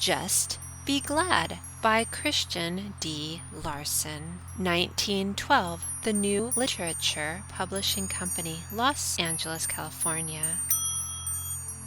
Just Be Glad by Christian D Larson. 1912, The New Literature Publishing Company, Los Angeles, California.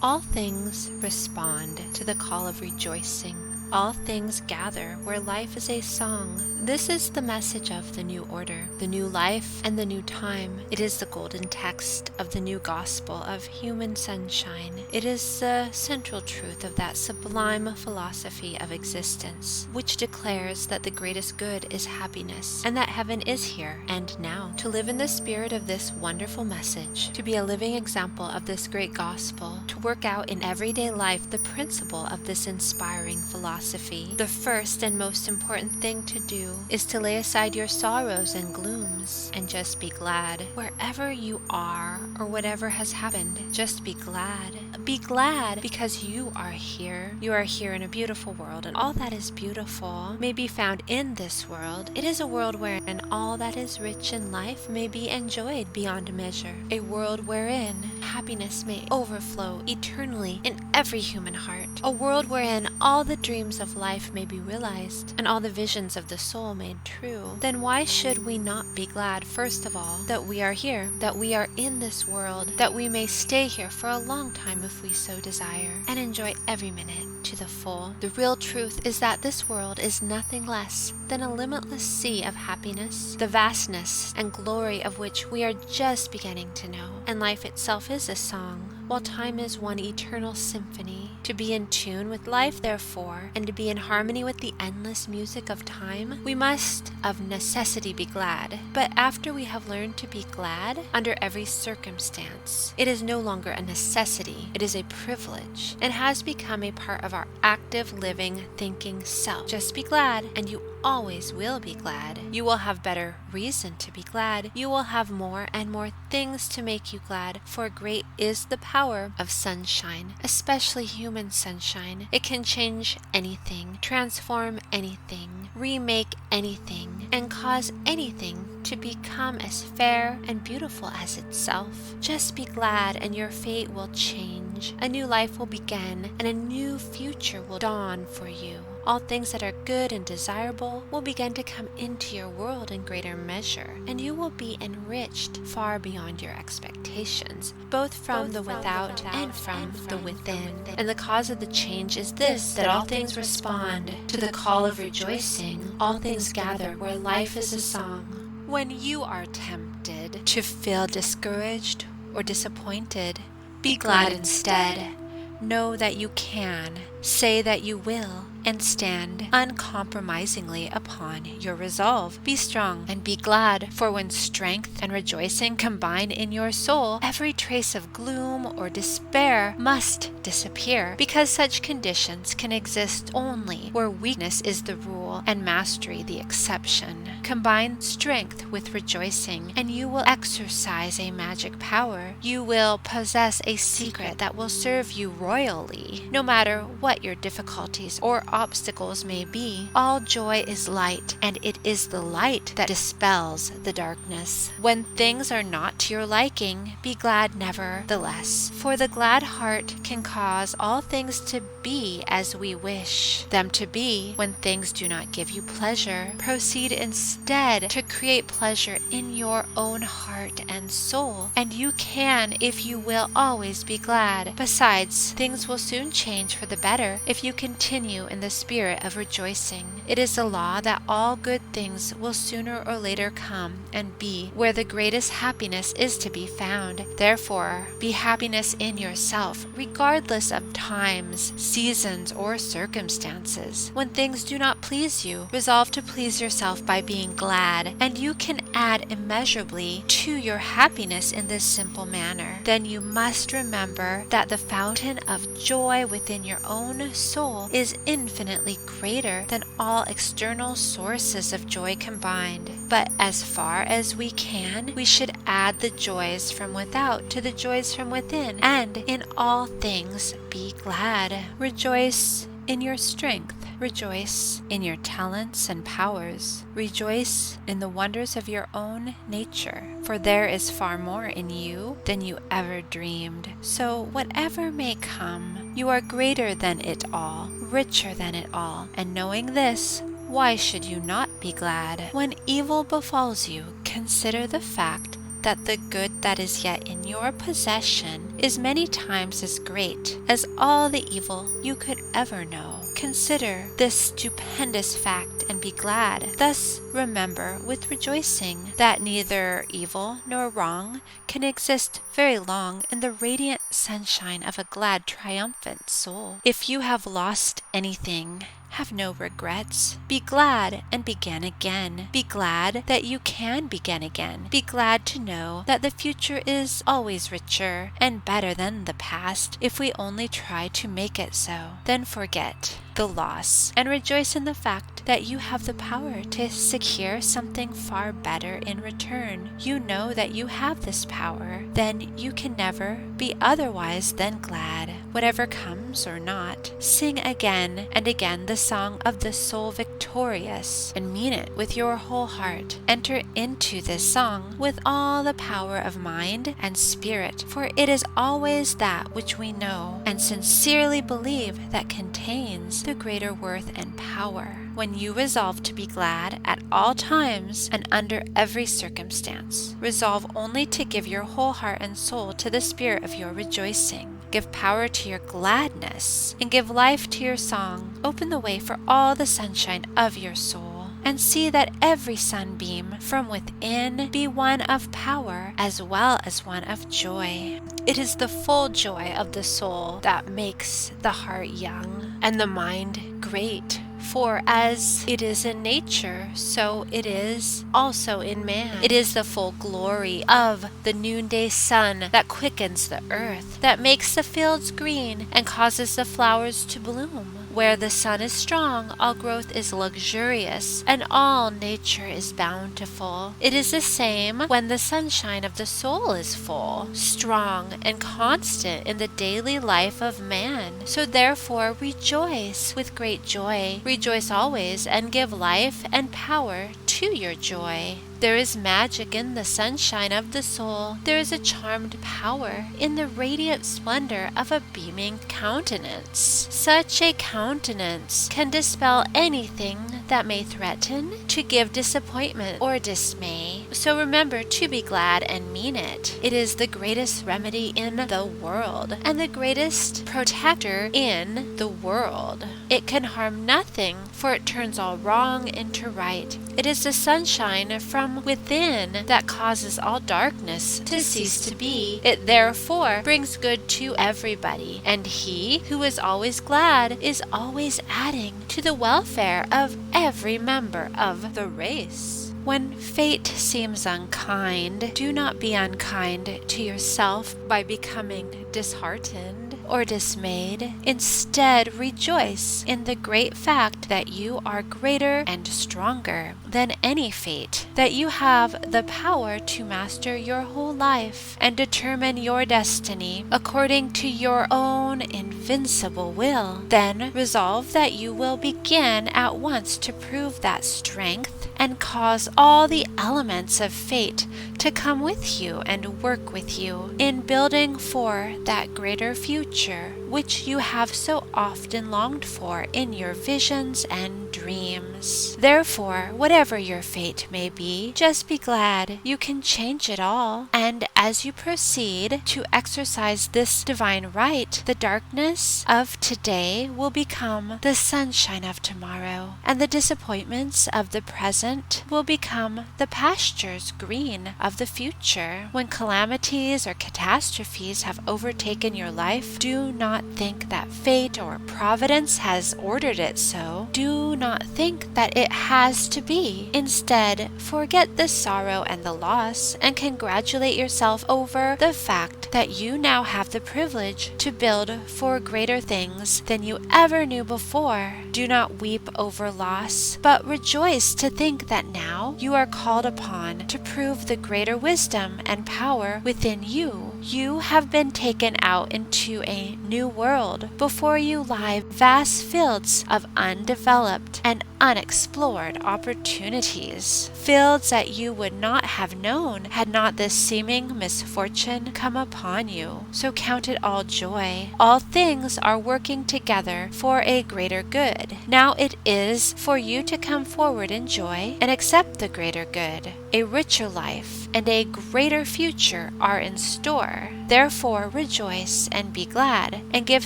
All things respond to the call of rejoicing. All things gather where life is a song. This is the message of the new order, the new life, and the new time. It is the golden text of the new gospel of human sunshine. It is the central truth of that sublime philosophy of existence, which declares that the greatest good is happiness, and that heaven is here and now. To live in the spirit of this wonderful message, to be a living example of this great gospel, to work out in everyday life the principle of this inspiring philosophy. The first and most important thing to do is to lay aside your sorrows and glooms and just be glad. Wherever you are or whatever has happened, just be glad. Be glad because you are here. You are here in a beautiful world, and all that is beautiful may be found in this world. It is a world wherein all that is rich in life may be enjoyed beyond measure. A world wherein happiness may overflow eternally in every human heart. A world wherein all the dreams of life may be realized and all the visions of the soul made true. Then why should we not be glad, first of all, that we are here, that we are in this world, that we may stay here for a long time if we so desire, and enjoy every minute to the full. The real truth is that this world is nothing less than a limitless sea of happiness, the vastness and glory of which we are just beginning to know. And life itself is a song, while time is one eternal symphony. To be in tune with life, therefore, and to be in harmony with the endless music of time, we must of necessity be glad. But after we have learned to be glad under every circumstance, it is no longer a necessity, it is a privilege, and has become a part of our active, living, thinking self. Just be glad, and you always will be glad. You will have better reason to be glad. You will have more and more things to make you glad, for great is the power of sunshine, especially human sunshine. It can change anything, transform anything, remake anything, and cause anything to become as fair and beautiful as itself. Just be glad and your fate will change. A new life will begin and a new future will dawn for you. All things that are good and desirable will begin to come into your world in greater measure, and you will be enriched far beyond your expectations, both from the without and from the within. And the cause of the change is this, that all things respond to the call of rejoicing. All things gather where life is a song. When you are tempted to feel discouraged or disappointed, be glad instead. Know that you can, say that you will, and stand uncompromisingly upon your resolve. Be strong and be glad, for when strength and rejoicing combine in your soul, every trace of gloom or despair must disappear, because such conditions can exist only where weakness is the rule and mastery the exception. Combine strength with rejoicing, and you will exercise a magic power. You will possess a secret that will serve you royally. No matter what your difficulties or obstacles may be, all joy is light, and it is the light that dispels the darkness. When things are not to your liking, be glad nevertheless, for the glad heart can cause all things to be as we wish them to be. When things do not give you pleasure, proceed instead to create pleasure in your own heart and soul, and you can, if you will, always be glad. Besides, things will soon change for the better if you continue in the spirit of rejoicing. It is a law that all good things will sooner or later come and be where the greatest happiness is to be found. Therefore, be happiness in yourself, regardless of times, seasons, or circumstances. When things do not please you, resolve to please yourself by being glad, and you can add immeasurably to your happiness in this simple manner. Then you must remember that the fountain of joy within your own soul is infinitely greater than all external sources of joy combined. But as far as we can, we should add the joys from without to the joys from within, and in all things be glad. Rejoice in your strength. rejoice in your talents and powers. Rejoice in the wonders of your own nature, for there is far more in you than you ever dreamed. So whatever may come, you are greater than it all, richer than it all, and knowing this, why should you not be glad? When evil befalls you, consider the fact that the good that is yet in your possession is many times as great as all the evil you could ever know. Consider this stupendous fact and be glad. Thus remember with rejoicing that neither evil nor wrong can exist very long in the radiant sunshine of a glad, triumphant soul. If you have lost anything, have no regrets. Be glad and begin again. Be glad that you can begin again. Be glad to know that the future is always richer and better than the past if we only try to make it so. Then forget the loss and rejoice in the fact that you have the power to secure something far better in return. You know that you have this power, then you can never be otherwise than glad. Whatever comes or not, sing again and again the song of the soul victorious and mean it with your whole heart. Enter into this song with all the power of mind and spirit, for it is always that which we know and sincerely believe that contains the greater worth and power. When you resolve to be glad at all times and under every circumstance, resolve only to give your whole heart and soul to the spirit of your rejoicing. Give power to your gladness and give life to your song. Open the way for all the sunshine of your soul, and see that every sunbeam from within be one of power as well as one of joy. It is the full joy of the soul that makes the heart young and the mind great. For as it is in nature, so it is also in man. It is the full glory of the noonday sun that quickens the earth, that makes the fields green and causes the flowers to bloom. Where the sun is strong, all growth is luxurious, and all nature is bountiful. It is the same when the sunshine of the soul is full, strong, and constant in the daily life of man. So therefore rejoice with great joy. Rejoice always, and give life and power to your joy. There is magic in the sunshine of the soul. There is a charmed power in the radiant splendor of a beaming countenance. Such a countenance can dispel anything that may threaten to give disappointment or dismay. So remember to be glad and mean it. It is the greatest remedy in the world and the greatest protector in the world. It can harm nothing, for it turns all wrong into right. It is the sunshine from within that causes all darkness to cease to be. It therefore brings good to everybody, and he who is always glad is always adding to the welfare of every member of the race. When fate seems unkind, do not be unkind to yourself by becoming disheartened or dismayed. Instead, rejoice in the great fact that you are greater and stronger than any fate, that you have the power to master your whole life and determine your destiny according to your own invincible will. Then resolve that you will begin at once to prove that strength and cause all the elements of fate to come with you and work with you in building for that greater future which you have so often longed for in your visions and dreams. Therefore, whatever your fate may be, just be glad you can change it all. And as you proceed to exercise this divine right, the darkness of today will become the sunshine of tomorrow, and the disappointments of the present will become the pastures green of the future. When calamities or catastrophes have overtaken your life, do not think that fate or providence has ordered it so. Do not think that it has to be. Instead, forget the sorrow and the loss and congratulate yourself over the fact that you now have the privilege to build for greater things than you ever knew before. Do not weep over loss, but rejoice to think that now you are called upon to prove the greater wisdom and power within you. You have been taken out into a new world. Before you lie vast fields of undeveloped and unexplored opportunities, fields that you would not have known had not this seeming misfortune come upon you. So count it all joy. All things are working together for a greater good. Now it is for you to come forward in joy and accept the greater good. A richer life and a greater future are in store. Therefore rejoice and be glad, and give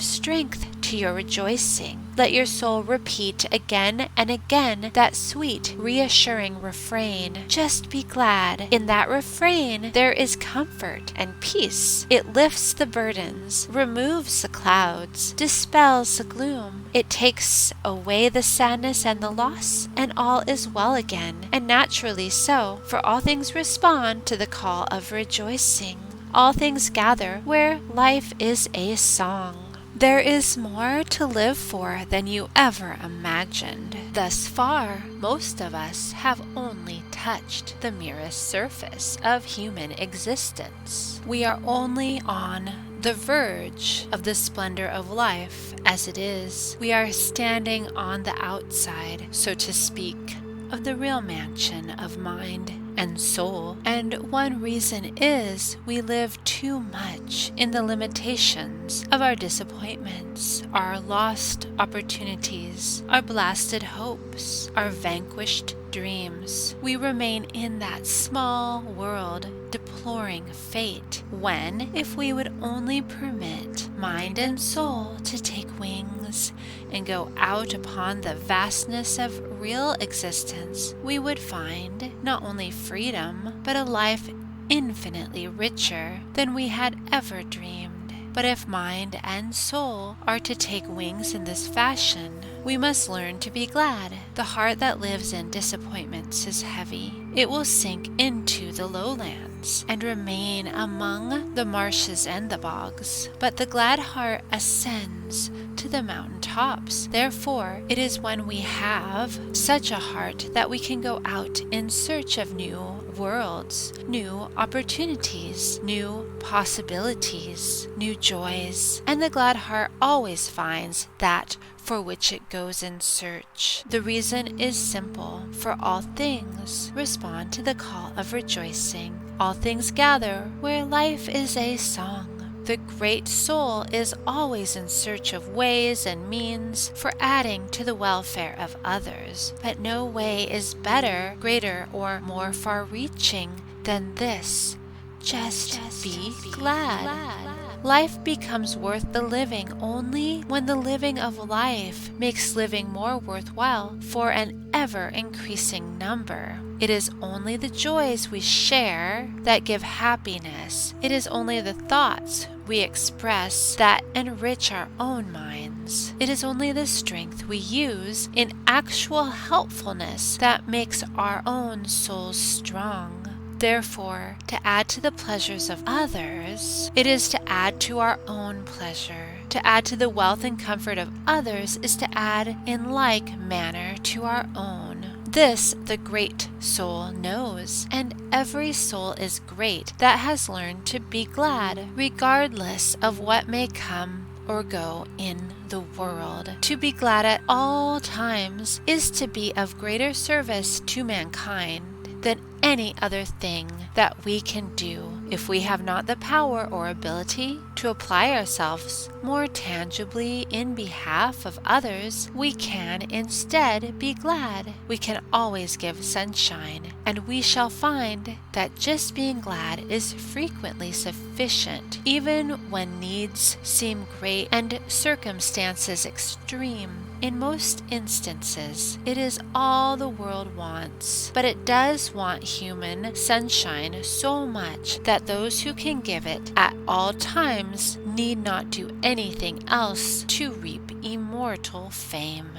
strength to your rejoicing. Let your soul repeat again and again that sweet, reassuring refrain. Just be glad. In that refrain there is comfort and peace. It lifts the burdens, removes the clouds, dispels the gloom. It takes away the sadness and the loss, and all is well again. And naturally so, for all things respond to the call of rejoicing. All things gather where life is a song. There is more to live for than you ever imagined. Thus far, most of us have only touched the merest surface of human existence. We are only on the verge of the splendor of life as it is. We are standing on the outside, so to speak, of the real mansion of mind and soul. And one reason is we live too much in the limitations of our disappointments, our lost opportunities, our blasted hopes, our vanquished dreams. We remain in that small world, deploring fate, when, if we would only permit mind and soul to take wings and go out upon the vastness of real existence, we would find not only freedom, but a life infinitely richer than we had ever dreamed. But if mind and soul are to take wings in this fashion, we must learn to be glad. The heart that lives in disappointments is heavy. It will sink into the lowlands and remain among the marshes and the bogs. But the glad heart ascends to the mountain tops. Therefore, it is when we have such a heart that we can go out in search of new worlds, new opportunities, new possibilities, new joys. And the glad heart always finds that for which it goes in search. The reason is simple, for all things respond to the call of rejoicing. All things gather where life is a song. The great soul is always in search of ways and means for adding to the welfare of others, but no way is better, greater, or more far-reaching than this. Just be glad. Life becomes worth the living only when the living of life makes living more worthwhile for an ever-increasing number. It is only the joys we share that give happiness. It is only the thoughts we express that enrich our own minds. It is only the strength we use in actual helpfulness that makes our own souls strong. Therefore, to add to the pleasures of others, it is to add to our own pleasure. To add to the wealth and comfort of others is to add in like manner to our own. This the great soul knows, and every soul is great that has learned to be glad, regardless of what may come or go in the world. To be glad at all times is to be of greater service to mankind than any other thing that we can do. If we have not the power or ability to apply ourselves more tangibly in behalf of others, we can instead be glad. We can always give sunshine, and we shall find that just being glad is frequently sufficient, even when needs seem great and circumstances extreme. In most instances, it is all the world wants, but it does want human sunshine so much that those who can give it at all times need not do anything else to reap immortal fame.